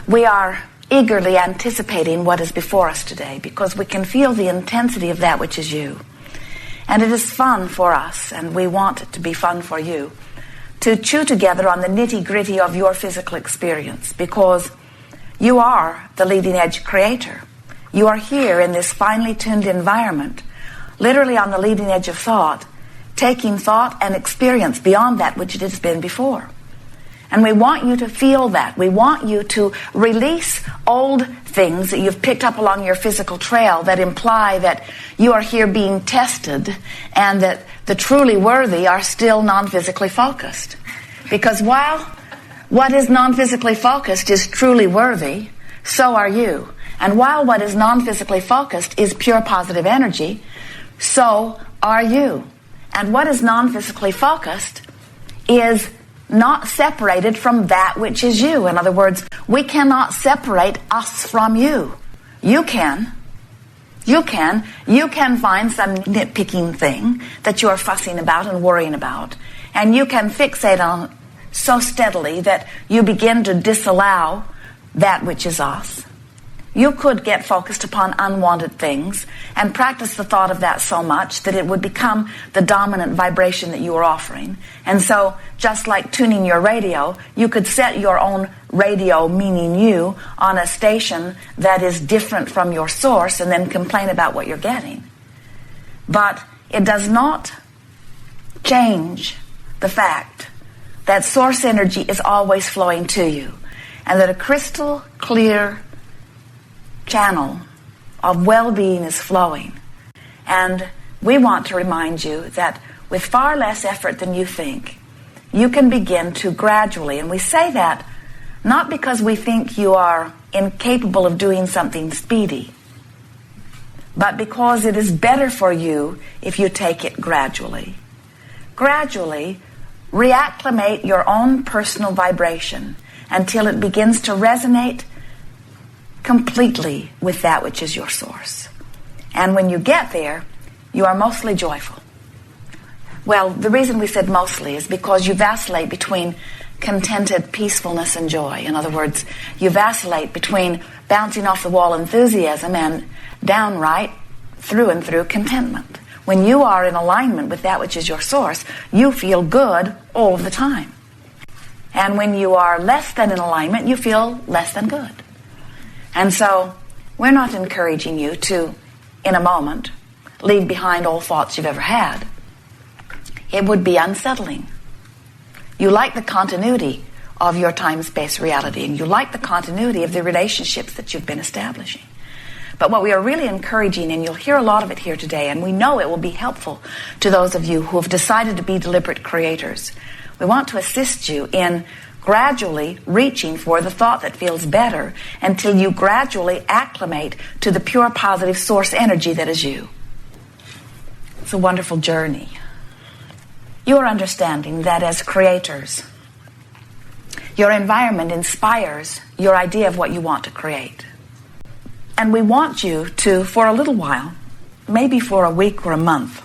We are eagerly anticipating what is before us today because we can feel the intensity of that which is you. And it is fun for us, and we want it to be fun for you, to chew together on the nitty-gritty of your physical experience, because you are the leading edge creator. You are here in this finely tuned environment, literally on the leading edge of thought, taking thought and experience beyond that which it has been before. And we want you to feel that. We want you to release old things that you've picked up along your physical trail that imply that you are here being tested and that the truly worthy are still non-physically focused. Because while what is non-physically focused is truly worthy, so are you. And while what is non-physically focused is pure positive energy, so are you. And what is non-physically focused is not separated from that which is you. In other words, we cannot separate us from you. You can. You can find some nitpicking thing that you are fussing about and worrying about, and you can fixate on so steadily that you begin to disallow that which is us. You could get focused upon unwanted things and practice the thought of that so much that it would become the dominant vibration that you are offering. And so, just like tuning your radio, you could set your own radio, meaning you, on a station that is different from your source and then complain about what you're getting. But it does not change the fact that source energy is always flowing to you, and that a crystal clear channel of well-being is flowing. And we want to remind you that with far less effort than you think, you can begin to gradually, and we say that not because we think you are incapable of doing something speedy, but because it is better for you if you take it gradually. Gradually reacclimate your own personal vibration until it begins to resonate completely with that which is your source. And when you get there, you are mostly joyful. Well, the reason we said mostly is because you vacillate between contented peacefulness and joy. In other words, you vacillate between bouncing off the wall enthusiasm and downright through and through contentment. When you are in alignment with that which is your source, you feel good all of the time. And when you are less than in alignment, you feel less than good. And so, we're not encouraging you to, in a moment, leave behind all thoughts you've ever had. It would be unsettling. You like the continuity of your time-space reality, and you like the continuity of the relationships that you've been establishing. But what we are really encouraging, and you'll hear a lot of it here today, and we know it will be helpful to those of you who have decided to be deliberate creators. We want to assist you in gradually reaching for the thought that feels better until you gradually acclimate to the pure positive source energy that is you. It's a wonderful journey. You are understanding that as creators, your environment inspires your idea of what you want to create. And we want you to, for a little while, maybe for a week or a month,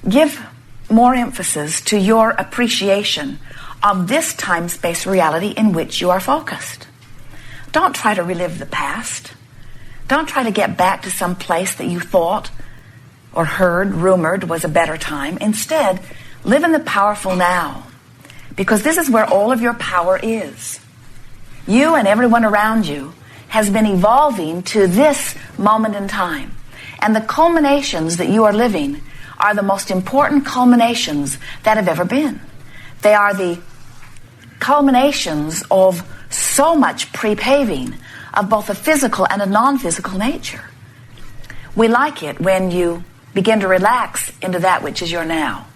give more emphasis to your appreciation of this time-space reality in which you are focused. Don't try to relive the past. Don't try to get back to some place that you thought or heard, rumored was a better time. Instead, live in the powerful now, because this is where all of your power is. You and everyone around you has been evolving to this moment in time. And the culminations that you are living are the most important culminations that have ever been. They are the culminations of so much pre-paving of both a physical and a non-physical nature. We like it when you begin to relax into that which is your now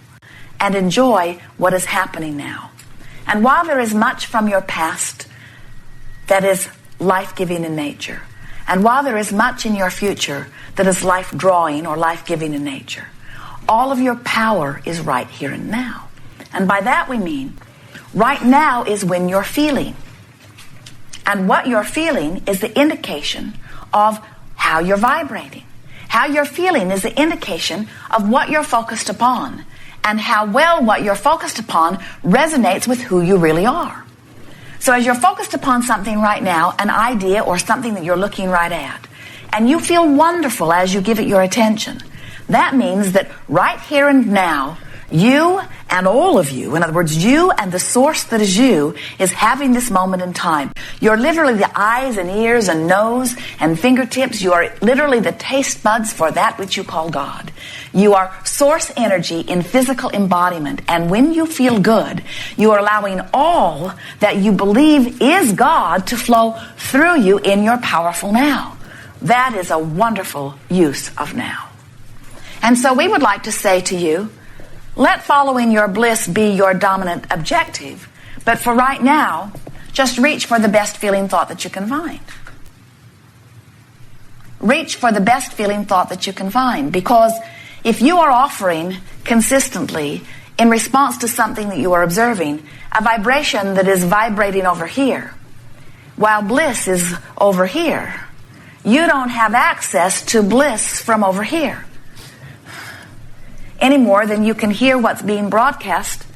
and enjoy what is happening now. And while there is much from your past that is life-giving in nature, and while there is much in your future that is life-drawing or life-giving in nature, all of your power is right here and now. And by that we mean, right now is when you're feeling. And what you're feeling is the indication of how you're vibrating. How you're feeling is the indication of what you're focused upon, and how well what you're focused upon resonates with who you really are. So as you're focused upon something right now, an idea or something that you're looking right at, and you feel wonderful as you give it your attention, that means that right here and now, you and all of you, in other words, you and the source that is you, is having this moment in time. You're literally the eyes and ears and nose and fingertips. You are literally the taste buds for that which you call God. You are source energy in physical embodiment. And when you feel good, you are allowing all that you believe is God to flow through you in your powerful now. That is a wonderful use of now. And so we would like to say to you, let following your bliss be your dominant objective. But for right now, just reach for the best feeling thought that you can find. Reach for the best feeling thought that you can find. Because if you are offering consistently, in response to something that you are observing, a vibration that is vibrating over here, while bliss is over here, you don't have access to bliss from over here any more than you can hear what's being broadcast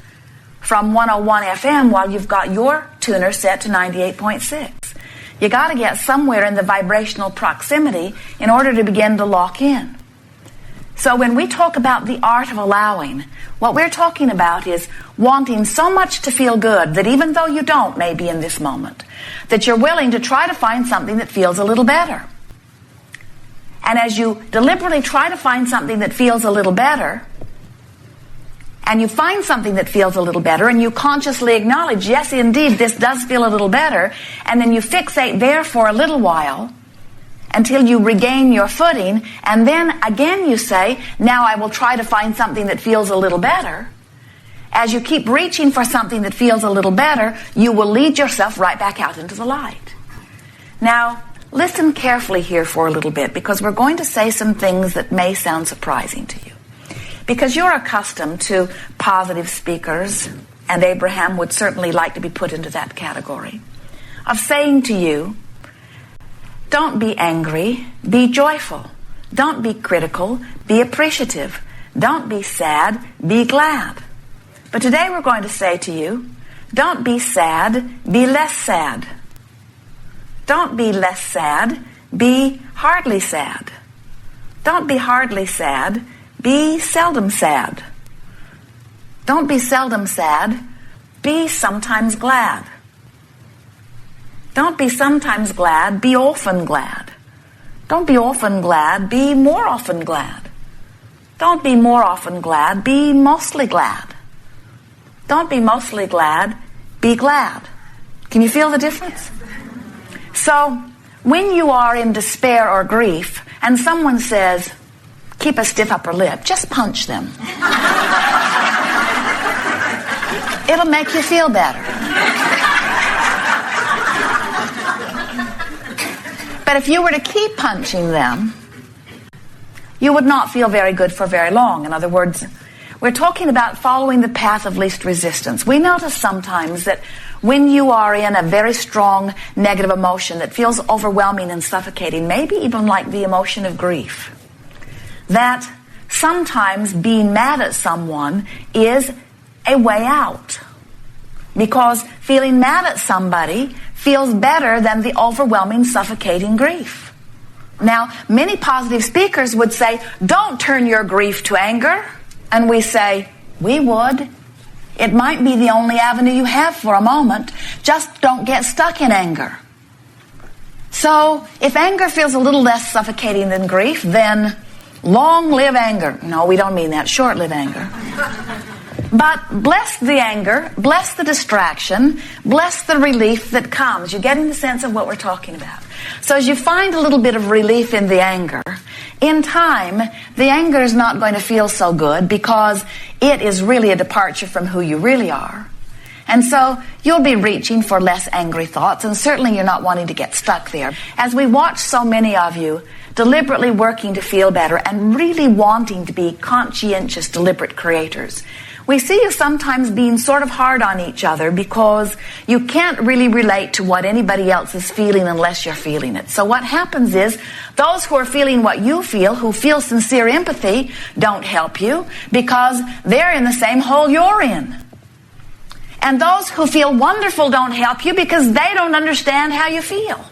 from 101 FM while you've got your tuner set to 98.6. You got to get somewhere in the vibrational proximity in order to begin to lock in. So when we talk about the art of allowing, what we're talking about is wanting so much to feel good that even though you don't, maybe in this moment, that you're willing to try to find something that feels a little better. And as you deliberately try to find something that feels a little better, and you find something that feels a little better, and you consciously acknowledge, yes, indeed, this does feel a little better, and then you fixate there for a little while until you regain your footing, and then again you say, now I will try to find something that feels a little better. As you keep reaching for something that feels a little better, you will lead yourself right back out into the light. Now, listen carefully here for a little bit, because we're going to say some things that may sound surprising to you. Because you're accustomed to positive speakers, and Abraham would certainly like to be put into that category, of saying to you, don't be angry, be joyful. Don't be critical, be appreciative. Don't be sad, be glad. But today we're going to say to you, don't be sad, be less sad. Don't be less sad, be hardly sad. Don't be hardly sad, be seldom sad. Don't be seldom sad, be sometimes glad. Don't be sometimes glad, be often glad. Don't be often glad, be more often glad. Don't be more often glad, be mostly glad. Don't be mostly glad, be glad. Can you feel the difference? So, when you are in despair or grief, and someone says, keep a stiff upper lip, just punch them. It'll make you feel better. But if you were to keep punching them, you would not feel very good for very long. In other words, we're talking about following the path of least resistance. We notice sometimes that when you are in a very strong negative emotion that feels overwhelming and suffocating, maybe even like the emotion of grief, that sometimes being mad at someone is a way out. Because feeling mad at somebody feels better than the overwhelming, suffocating grief. Now, many positive speakers would say, don't turn your grief to anger. And we say, we would. It might be the only avenue you have for a moment. Just don't get stuck in anger. So, if anger feels a little less suffocating than grief, then long live anger. No, we don't mean that. Short live anger. But bless the anger, bless the distraction, bless the relief that comes. You're getting the sense of what we're talking about. So as you find a little bit of relief in the anger, in time, the anger is not going to feel so good because it is really a departure from who you really are. And so you'll be reaching for less angry thoughts, and certainly you're not wanting to get stuck there. As we watch so many of you deliberately working to feel better and really wanting to be conscientious, deliberate creators, we see you sometimes being sort of hard on each other because you can't really relate to what anybody else is feeling unless you're feeling it. So what happens is those who are feeling what you feel, who feel sincere empathy, don't help you because they're in the same hole you're in. And those who feel wonderful don't help you because they don't understand how you feel.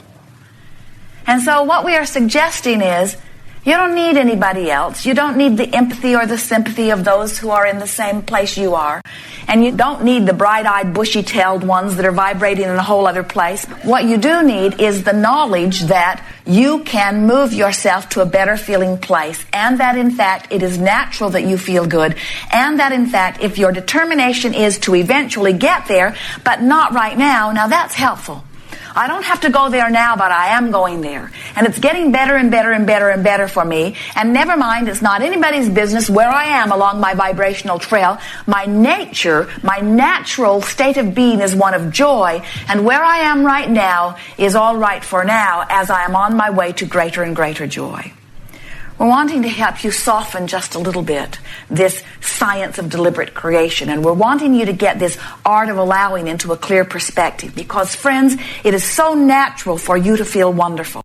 And so what we are suggesting is, you don't need anybody else. You don't need the empathy or the sympathy of those who are in the same place you are. And you don't need the bright-eyed, bushy-tailed ones that are vibrating in a whole other place. What you do need is the knowledge that you can move yourself to a better feeling place, and that in fact it is natural that you feel good, and that in fact if your determination is to eventually get there, but not right now that's helpful. I don't have to go there now, but I am going there. And it's getting better and better and better and better for me. And never mind, it's not anybody's business where I am along my vibrational trail. My nature, my natural state of being is one of joy. And where I am right now is all right for now as I am on my way to greater and greater joy. We're wanting to help you soften just a little bit this science of deliberate creation, and we're wanting you to get this art of allowing into a clear perspective, because, friends, it is so natural for you to feel wonderful.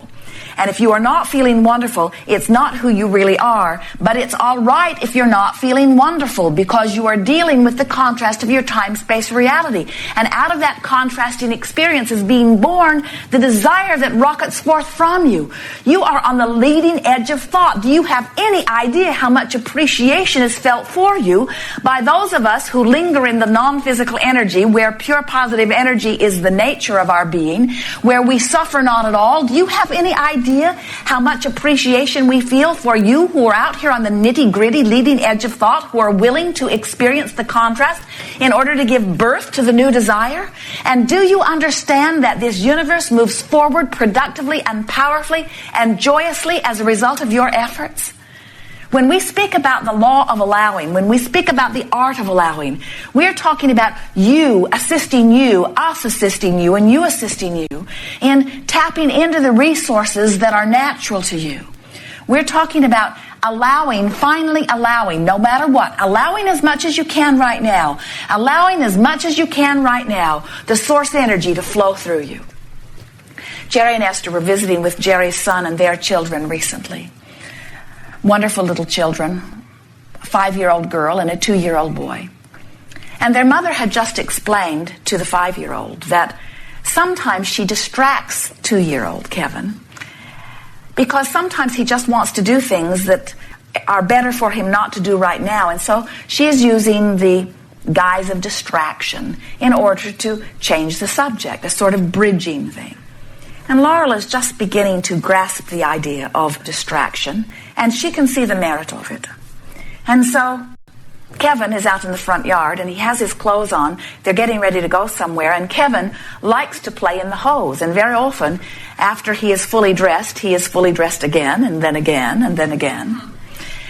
And if you are not feeling wonderful, it's not who you really are, but it's all right if you're not feeling wonderful, because you are dealing with the contrast of your time-space reality. And out of that contrasting experience is being born the desire that rockets forth from you. You are on the leading edge of thought. Do you have any idea how much appreciation is felt for you by those of us who linger in the non-physical energy, where pure positive energy is the nature of our being, where we suffer not at all? Do you have any idea how much appreciation we feel for you who are out here on the nitty-gritty leading edge of thought, who are willing to experience the contrast in order to give birth to the new desire? And do you understand that this universe moves forward productively and powerfully and joyously as a result of your efforts? When we speak about the law of allowing, when we speak about the art of allowing, we're talking about you assisting you, us assisting you, and you assisting you in tapping into the resources that are natural to you. We're talking about allowing, finally allowing, no matter what, allowing as much as you can right now, allowing as much as you can right now, the source energy to flow through you. Jerry and Esther were visiting with Jerry's son and their children recently. Wonderful little children, a 5-year-old girl and a 2-year-old boy. And their mother had just explained to the 5-year-old that sometimes she distracts 2-year-old Kevin because sometimes he just wants to do things that are better for him not to do right now. And so she is using the guise of distraction in order to change the subject, a sort of bridging thing. And Laurel is just beginning to grasp the idea of distraction, and she can see the merit of it. And so Kevin is out in the front yard, and he has his clothes on. They're getting ready to go somewhere, and Kevin likes to play in the hose. And very often, after he is fully dressed again, and then again, and then again.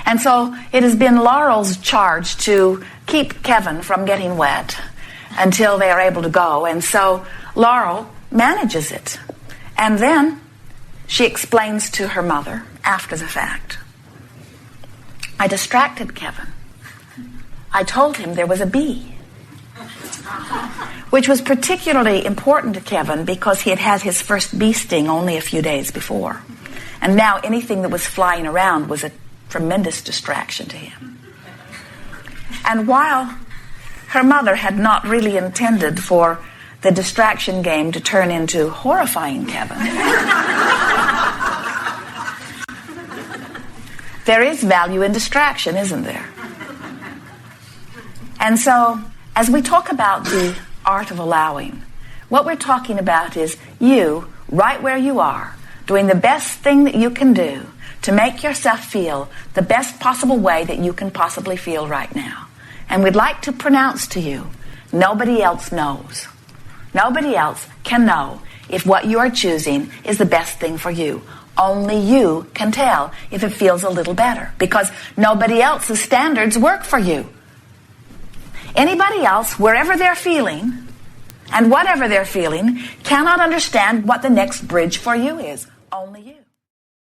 And so it has been Laurel's charge to keep Kevin from getting wet until they are able to go. And so Laurel manages it. And then she explains to her mother after the fact, I distracted Kevin. I told him there was a bee, which was particularly important to Kevin because he had had his first bee sting only a few days before. And now anything that was flying around was a tremendous distraction to him. And while her mother had not really intended for the distraction game to turn into horrifying Kevin, there is value in distraction, isn't there? And so, as we talk about the art of allowing, what we're talking about is you, right where you are, doing the best thing that you can do to make yourself feel the best possible way that you can possibly feel right now. And we'd like to pronounce to you, nobody else knows. Nobody else can know if what you are choosing is the best thing for you. Only you can tell if it feels a little better, because nobody else's standards work for you. Anybody else, wherever they're feeling and whatever they're feeling, cannot understand what the next bridge for you is. Only you.